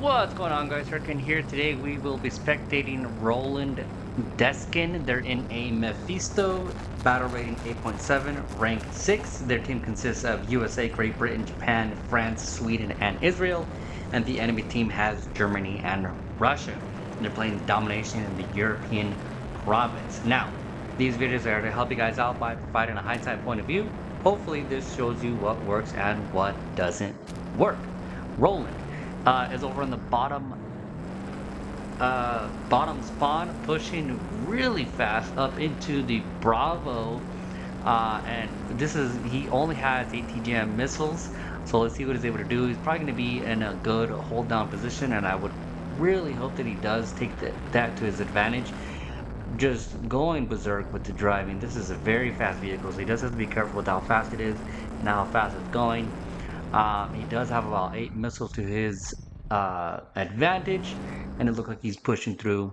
What's going on, guys? Hurricane here. Today we will be spectating Roland Deskin. They're in a Mephisto, battle rating 8.7, rank 6. Their team consists of USA, Great Britain, Japan, France, Sweden, and Israel. And the enemy team has Germany and Russia. And they're playing domination in the European province. Now, these videos are to help you guys out by providing a hindsight point of view. Hopefully this shows you what works and what doesn't work. Roland is over on the bottom spawn, pushing really fast up into the Bravo. And he only has 8 TGM missiles. So let's see what he's able to do. He's probably going to be in a good hold down position, and I would really hope that he does take that to his advantage. Just going berserk with the driving. This is a very fast vehicle, so he does have to be careful with how fast it is and how fast it's going. He does have about 8 missiles to his advantage, and it looks like he's pushing through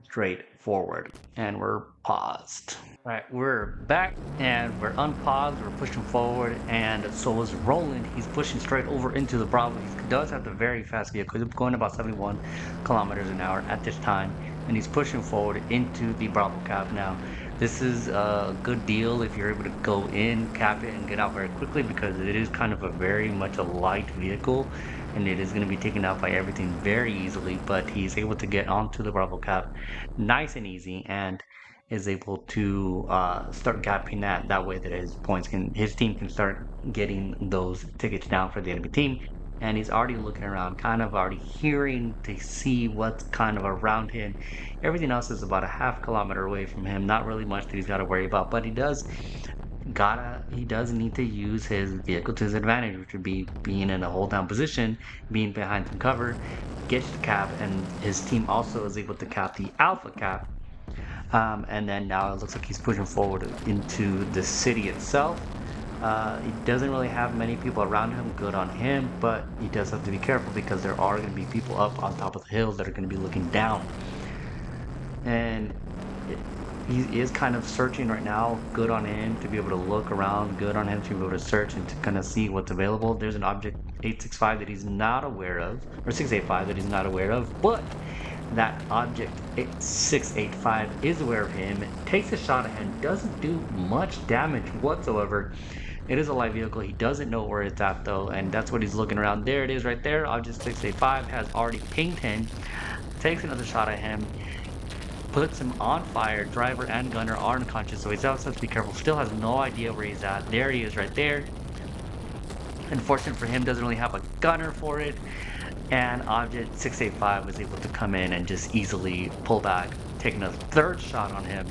straight forward. And we're paused. All right, we're back and we're unpaused. We're pushing forward, and so is Roland. He's pushing straight over into the Bravo. He does have the very fast vehicle. He's going about 71 kilometers an hour at this time, and he's pushing forward into the Bravo cap now. This is a good deal if you're able to go in, cap it, and get out very quickly, because it is kind of a very much a light vehicle, and it is going to be taken out by everything very easily. But he's able to get onto the Bravo cap nice and easy, and is able to start gapping that way that his team can start getting those tickets down for the enemy team. And he's already looking around, kind of already hearing to see what's kind of around him. Everything else is about a half kilometer away from him. Not really much that he's got to worry about, but he does need to use his vehicle to his advantage, which would be being in a hold down position, being behind some cover, gets the cap, and his team also is able to cap the alpha cap. And then now it looks like he's pushing forward into the city itself. He doesn't really have many people around him. Good on him, but he does have to be careful, because there are going to be people up on top of the hills that are going to be looking down. And he is kind of searching right now. Good on him to be able to look around. Good on him to be able to search and to kind of see what's available. There's an object 865 that he's not aware of, or 685 that he's not aware of, but that object 685 is aware of him, takes a shot at him, doesn't do much damage whatsoever. It is a light vehicle. He doesn't know where it's at though, and that's what he's looking around. There it is right there. Object 685 has already pinged him, takes another shot at him, puts him on fire. Driver and gunner are unconscious, so he's also has to be careful. Still has no idea where he's at. There he is right there. Unfortunate for him, doesn't really have a gunner for it. And object 685 was able to come in and just easily pull back, taking a third shot on him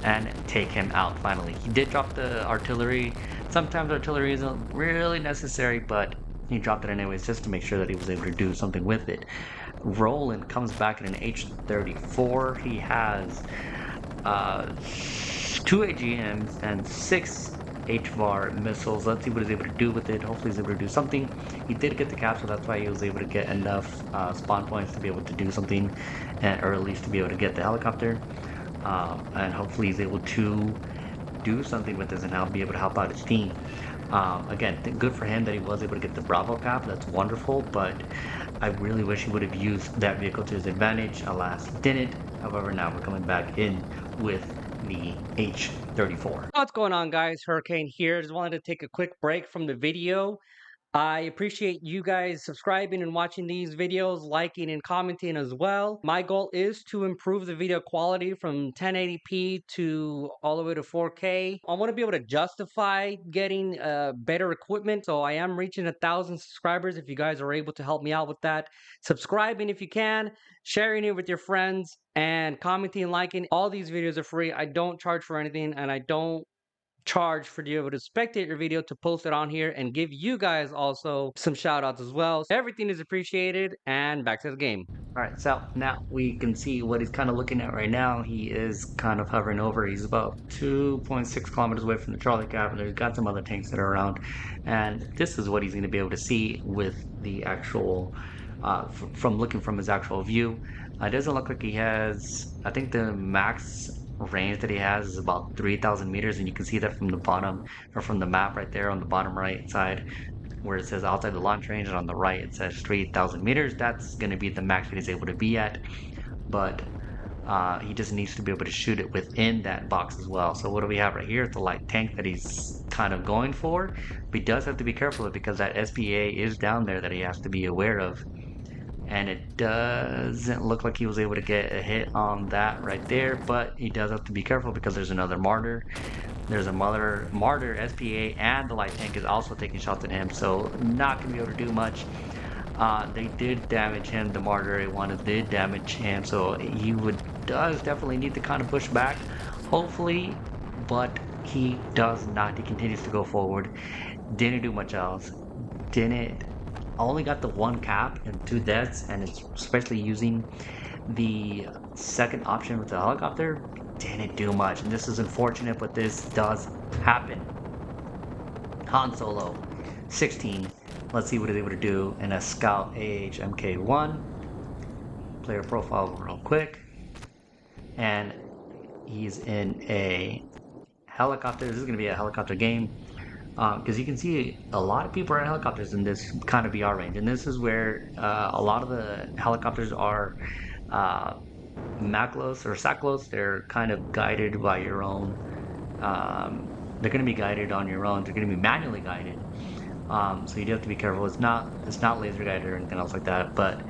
and take him out finally. He did drop the artillery. Sometimes artillery isn't really necessary, but he dropped it anyways just to make sure that he was able to do something with it. Roland comes back in an H-34. He has 2 AGMs and 6 HVAR missiles. Let's see what he's able to do with it. Hopefully he's able to do something. He did get the cap, so that's why he was able to get enough spawn points to be able to do something, or at least to be able to get the helicopter. And hopefully he's able to do something with this and now be able to help out his team. Again, good for him that he was able to get the Bravo cap. That's wonderful, but I really wish he would have used that vehicle to his advantage. Alas, he didn't. However, now we're coming back in with the H-34. What's going on, guys? Hurricane here. Just wanted to take a quick break from the video. I appreciate you guys subscribing and watching these videos, liking and commenting as well. My goal is to improve the video quality from 1080p to all the way to 4K. I want to be able to justify getting better equipment, so I am reaching 1,000 subscribers. If you guys are able to help me out with that, subscribing if you can, sharing it with your friends, and commenting and liking. All these videos are free. I don't charge for anything, and I don't charge for you able to spectate your video to post it on here and give you guys also some shout outs as well. So everything is appreciated, and back to the game. All right, so now we can see what he's kind of looking at right now. He is kind of hovering over. He's about 2.6 kilometers away from the Charlie Cap, and there's got some other tanks that are around. And this is what he's going to be able to see with the actual, from looking from his actual view. It doesn't look like he has, I think the max range that he has is about 3,000 meters, and you can see that from the bottom, or from the map right there on the bottom right side. where it says outside the launch range, and on the right it says 3,000 meters. That's going to be the max that he's able to be at. But he just needs to be able to shoot it within that box as well. So what do we have right here? It's a light tank that he's kind of going for. But he does have to be careful because that SPA is down there that he has to be aware of. And it doesn't look like he was able to get a hit on that right there, but he does have to be careful because there's another martyr. There's a martyr SPA, and the light tank is also taking shots at him, so not gonna be able to do much. They did damage him. The martyr A1 did damage him, so he does definitely need to kind of push back, hopefully, but he does not. He continues to go forward. Didn't do much else. Didn't only got the one cap and 2 deaths, and it's especially using the second option with the helicopter didn't do much, and this is unfortunate, but this does happen. Han Solo 16, let's see what he's able to do in a Scout AH-MK1 player profile real quick, and he's in a helicopter. This is going to be a helicopter game, because you can see a lot of people are in helicopters in this kind of VR range, and this is where a lot of the helicopters are maclos or saclos. They're kind of guided by your own. They're going to be guided on your own. They're going to be manually guided, so you do have to be careful. It's not laser guided or anything else like that, but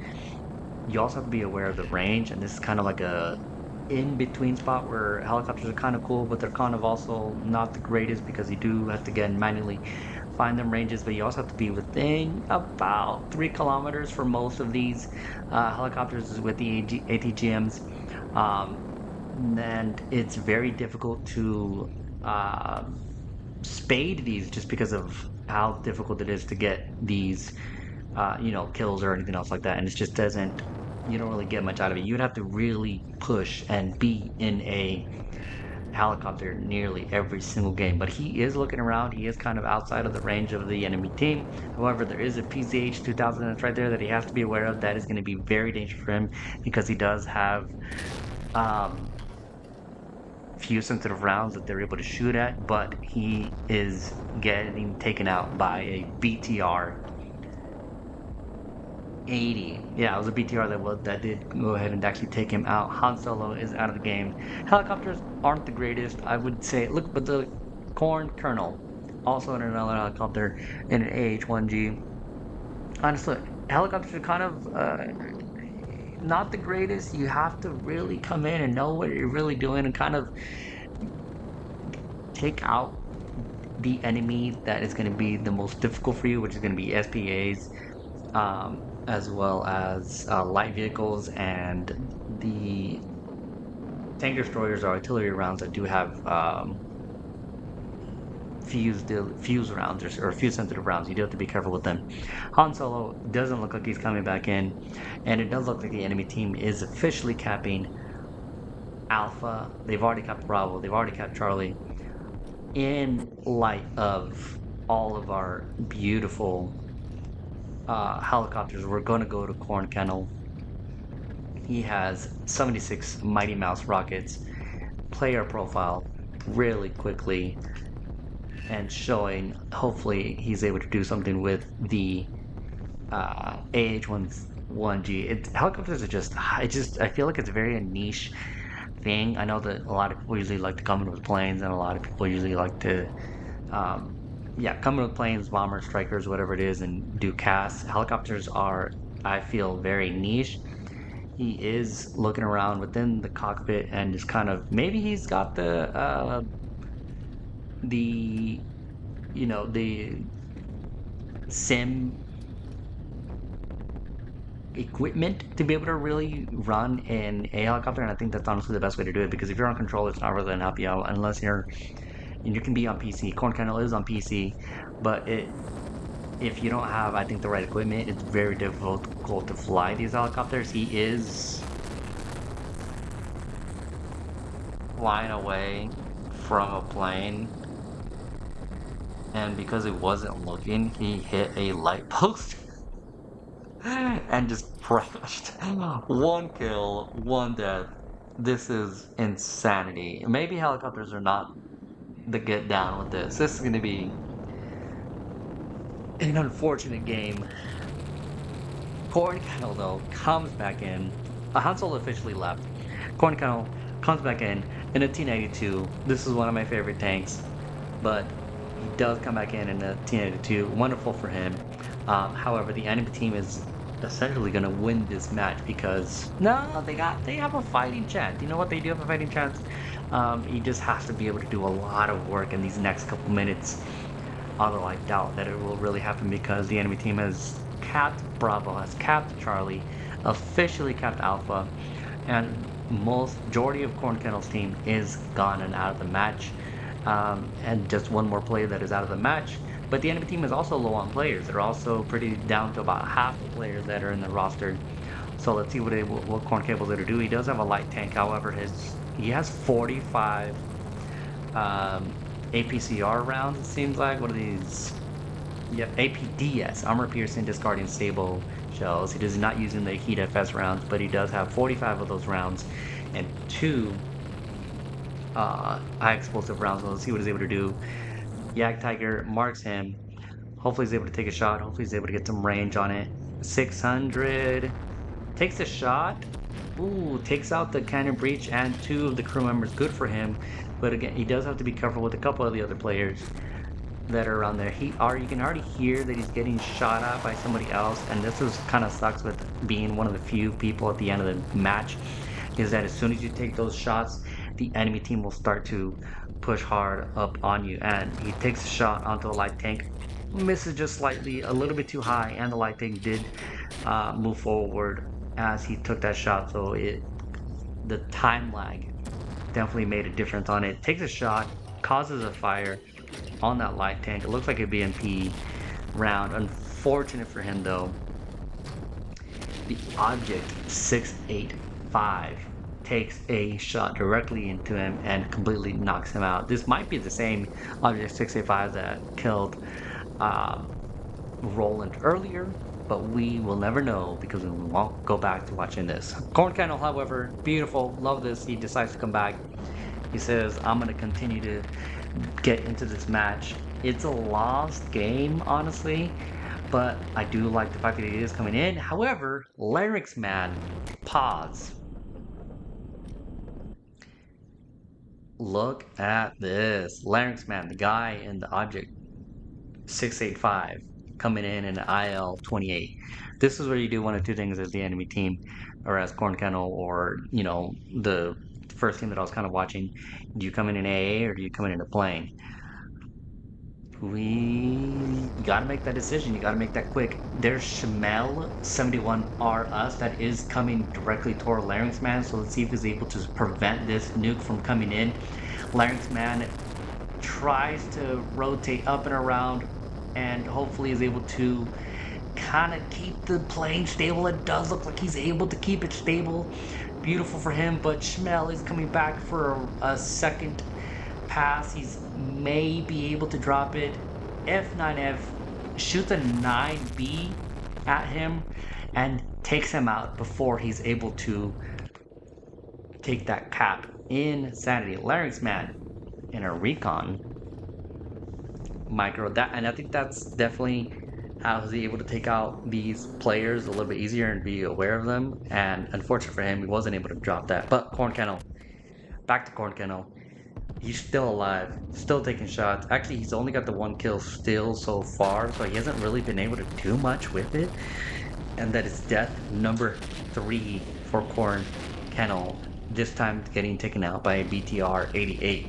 you also have to be aware of the range, and this is kind of like a in-between spot where helicopters are kind of cool, but they're kind of also not the greatest because you do have to again manually find them ranges, but you also have to be within about 3 kilometers for most of these helicopters with the ATGMs, and it's very difficult to spade these just because of how difficult it is to get these kills or anything else like that, and it just doesn't, you don't really get much out of it. You'd have to really push and be in a helicopter nearly every single game, but he is looking around. He is kind of outside of the range of the enemy team. However, there is a PCH 2000 that's right there that he has to be aware of. That is going to be very dangerous for him because he does have few sensitive rounds that they're able to shoot at, but he is getting taken out by a BTR 80. Yeah, it was a BTR that did go ahead and actually take him out. Han Solo is out of the game. Helicopters aren't the greatest, I would say. Look, but the Corn Colonel, also in another helicopter, in an AH-1G. Honestly, helicopters are kind of not the greatest. You have to really come in and know what you're really doing and kind of take out the enemy that is going to be the most difficult for you, which is going to be SPAs, as well as light vehicles and the tank destroyers or artillery rounds that do have fuse rounds or fuse sensitive rounds. You do have to be careful with them. Han Solo doesn't look like he's coming back in, and it does look like the enemy team is officially capping Alpha. They've already capped Bravo. They've already capped Charlie. In light of all of our beautiful helicopters, we're going to go to Corn Kennel. He has 76 Mighty Mouse rockets. Player profile really quickly and showing hopefully he's able to do something with the AH-1G. Helicopters are just, I feel like it's very a niche thing. I know that a lot of people usually like to come in with planes, and a lot of people usually like to come in with planes, bombers, strikers, whatever it is, and do casts. Helicopters are, I feel, very niche. He is looking around within the cockpit and just kind of, maybe he's got the sim equipment to be able to really run in a helicopter, and I think that's honestly the best way to do it, because if you're on control, it's not really gonna help you out unless you can be on PC. Corn Kennel is on PC, but if you don't have, I think, the right equipment, it's very difficult to fly these helicopters. He is flying away from a plane, and because he wasn't looking, he hit a light post and just crashed. 1 kill, 1 death. This is insanity. Maybe helicopters are not the get down with this. This is going to be an unfortunate game. Corn Kettle, though, comes back in. Han Solo officially left. Corn Kettle comes back in a T-92. This is one of my favorite tanks, but he does come back in a T-92. Wonderful for him. However, the enemy team is essentially going to win this match because no, they have a fighting chance. You know what? They do have a fighting chance. He just has to be able to do a lot of work in these next couple minutes. Although I doubt that it will really happen because the enemy team has capped Bravo, has capped Charlie, officially capped Alpha, and majority of Corn Kennel's team is gone and out of the match. And just one more player that is out of the match. But the enemy team is also low on players. They're also pretty down to about half the players that are in the roster. So let's see what Corn Cable's able to do. He does have a light tank, however, he has 45 APCR rounds, it seems like. What are these? Yep, APDS, armor piercing, discarding stable shells. He is not using the heat FS rounds, but he does have 45 of those rounds and 2 high explosive rounds. So let's see what he's able to do. Yak Tiger marks him. Hopefully he's able to take a shot. Hopefully he's able to get some range on it. 600. Takes a shot. Ooh, takes out the cannon breach and 2 of the crew members. Good for him. But again, he does have to be careful with a couple of the other players that are around there. You can already hear that he's getting shot at by somebody else, and this is kind of sucks with being one of the few people at the end of the match, is that as soon as you take those shots, the enemy team will start to push hard up on you. And he takes a shot onto the light tank, misses just slightly, a little bit too high, and the light tank did move forward as he took that shot, so the time lag definitely made a difference on it. Takes a shot, causes a fire on that light tank. It looks like a BMP round. Unfortunate for him, though. The Object 685 takes a shot directly into him and completely knocks him out. This might be the same Object 685 that killed Roland earlier, but we will never know because we won't go back to watching this. Corn Kennel, however, beautiful. Love this. He decides to come back. He says, I'm going to continue to get into this match. It's a lost game, honestly, but I do like the fact that he is coming in. However, Larynx Man, pause. Look at this. Larynx Man, the guy in the Object 685, coming in an IL-28. This is where you do one of two things as the enemy team, or as Corn Kennel, or, the first team that I was kind of watching. Do you come in an AA or do you come in a plane? We gotta make that decision. You gotta make that quick. There's Shamel 71RS that is coming directly toward Larynx Man. So let's see if he's able to prevent this nuke from coming in. Larynx Man tries to rotate up and around and hopefully is able to kind of keep the plane stable. It does look like he's able to keep it stable. Beautiful for him, but Schmel is coming back for a second pass. He's may be able to drop it. F9F shoots a 9B at him and takes him out before he's able to take that cap. Insanity. Larynx Man in a recon micro, and I think that's definitely how he's able to take out these players a little bit easier and be aware of them. And unfortunately for him, he wasn't able to drop that. But Corn Kennel, back to Corn Kennel. He's still alive, still taking shots. Actually, he's only got the 1 kill still so far, so he hasn't really been able to do much with it. And that is death number 3 for Corn Kennel, this time getting taken out by a BTR 88.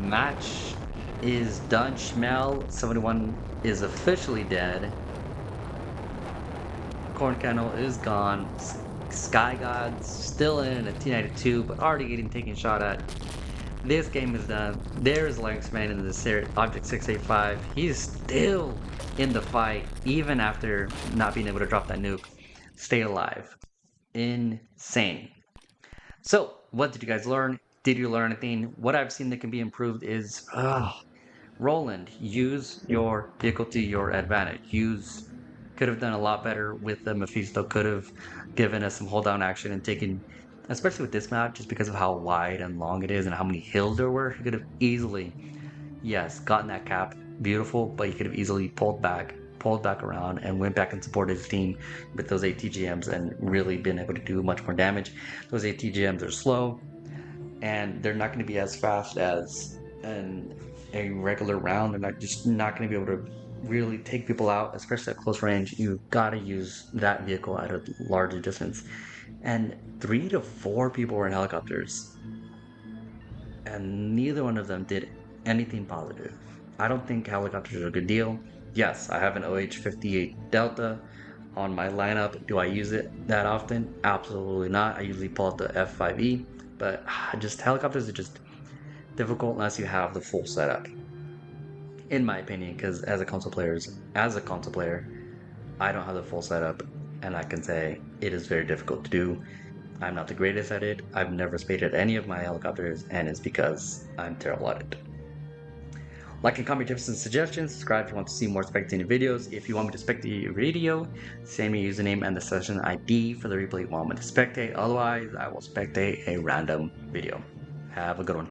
Match is done. Schmel 71 is officially dead. Corn Kennel is gone. Sky God's still in a T92, but already getting taken shot at. This game is done. There is Larynx Man in the series, Object 685. He's still in the fight, even after not being able to drop that nuke. Stay alive. Insane. So, what did you guys learn? Did you learn anything? What I've seen that can be improved is, Roland, use your vehicle to your advantage. Could have done a lot better with the Mephisto, could have given us some hold down action and taken, especially with this map, just because of how wide and long it is and how many hills there were, he could have easily, yes, gotten that cap beautiful, but he could have easily pulled back around and went back and supported his team with those ATGMs and really been able to do much more damage. Those ATGMs are slow and they're not going to be as fast as a regular round. They're not going to be able to really take people out, especially at close range. You've got to use that vehicle at a larger distance. And 3 to 4 people were in helicopters, and neither one of them did anything positive. I don't think helicopters are a good deal. Yes, I have an OH-58 Delta on my lineup. Do I use it that often? Absolutely not. I usually pull out the F5E, but just helicopters are just difficult unless you have the full setup, in my opinion. Because as a console player, I don't have the full setup, and I can say it is very difficult to do. I'm not the greatest at it. I've never spaded any of my helicopters, and it's because I'm terrible at it. Like and comment tips and suggestions. Subscribe if you want to see more spectating videos. If you want me to spectate your video, send me your username and the session ID for the replay you want me to spectate. Otherwise, I will spectate a random video. Have a good one.